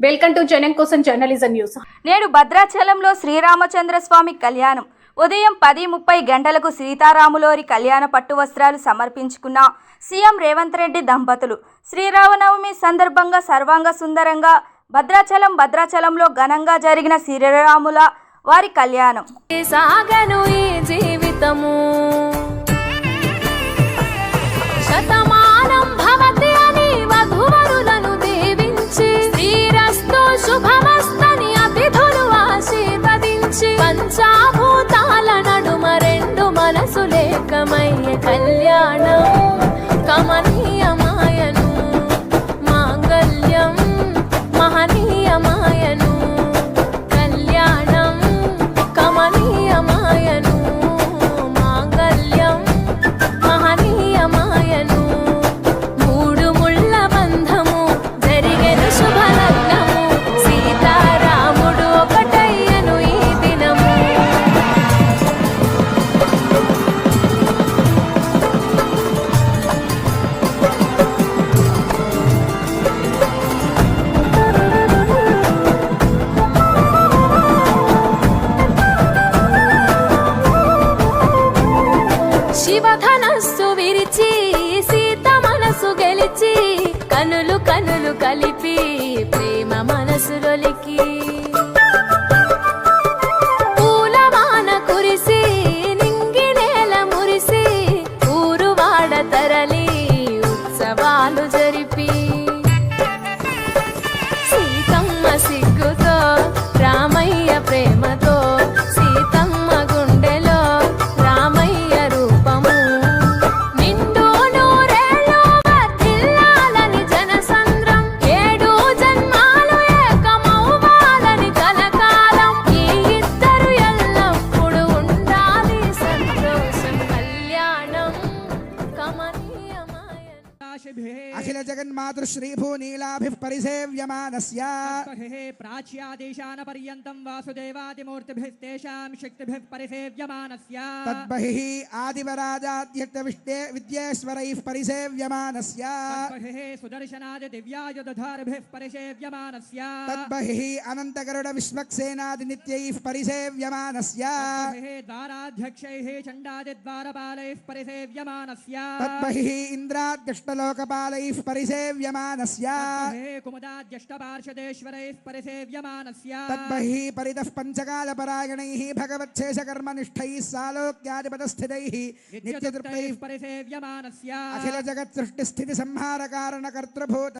Welcome to జనం కోసం journalism news. నేడు భద్రాచలంలో శ్రీరామచంద్ర స్వామి కళ్యాణం. ఉదయం 10:30 గంటలకు సీతారాములోరి కళ్యాణ పట్టు వస్త్రాలు సమర్పించుకున్న సీఎం రేవంత్ రెడ్డి దంపతులు. శ్రీరామనవమి సందర్భంగా సర్వాంగ సుందరంగా భద్రాచలంలో ఘనంగా జరిగిన శ్రీరాముల వారి కళ్యాణం. సాగను ఈ జీవితము శతమానం భవతి అని వధువరులను దీవించి శ్రీరస్తు శుభమస్తని అతిథులు ఆశీర్వదించి పంచాభూతాల నడుమ రెండు మనసులేకమయ్యే కళ్యాణం కమనీయమాయను మాంగళ్యం మహనీయమాయను కళ్యాణం కమనీయమాయను మాంగళ్యం మహనీయమాయను మూడు ముళ్ళ బంధము జరిగెను శుభలగ్నము సీతారాముడు ఒకటయ్యను ఈ దినము. శివధనస్సు విరిచి సీత మనసు గెలిచి కనులు కనులు కలిపి ప్రేమ మనసులొలికి పూలవాన కురిసి నింగి నేల మురిసి ఊరువాడ తరలి ఉత్సవాలు జరిపి సీతమ్మ సిగ్గుతో రామయ్య ప్రేమతో సీతమ్మ గుండెలో రామయ్య రూపము నిండు నూరేళ్ళు వర్ధిల్లాలని జనసంద్రం ఏడు జన్మాలు ఏకమవ్వాలని కలకాలం ఈ ఇద్దరు ఎల్లప్పుడూ ఉండాలి సంతోషం కళ్యాణం కమనీయమాయ అఖిల జగన్మాతృ శ్రీభూనీలాభిః పరిసేవ్యమానస్య ప్రాచ్యాదేశాన పర్యంతం వాసుదేవాదిమూర్తిభిస్తేషాం శక్తిభిః పరిసేవ్యమానస్య తద్బహిః ఆదివరాజాద్యక్త విద్యేశ్వరైః పరిసేవ్యమానస్య తద్బహిః సుదర్శనాది దివ్యాయుధధారిభిః పరిసేవ్యమానస్య తద్బహిః అనంతగరుడ విశ్వక్సేనాది నిత్యైః పరిసేవ్యమానస్య తద్బహిః ద్వారాధ్యక్షైః చండాది ద్వారపాలైః పరిసేవ్యమానస్య తద్బహిః ఇంద్రాద్యష్టలోకపాలైః పరిసేవ్యమానస్య తద్బహిః కుముదాద్యష్టపార్షదేశ్వరైః పరిసేవ్యమానస్య తద్బహిః పరితః పంచకాలపరాయణైః భగవచ్ఛేషకర్మనిష్ఠైः సాలోక్యాధిపతస్థితైః నిత్యతృప్తైః పరిసేవ్యమానస్య అఖిల జగత్ సృష్టి స్థితి సంహార కారణ కర్తృభూత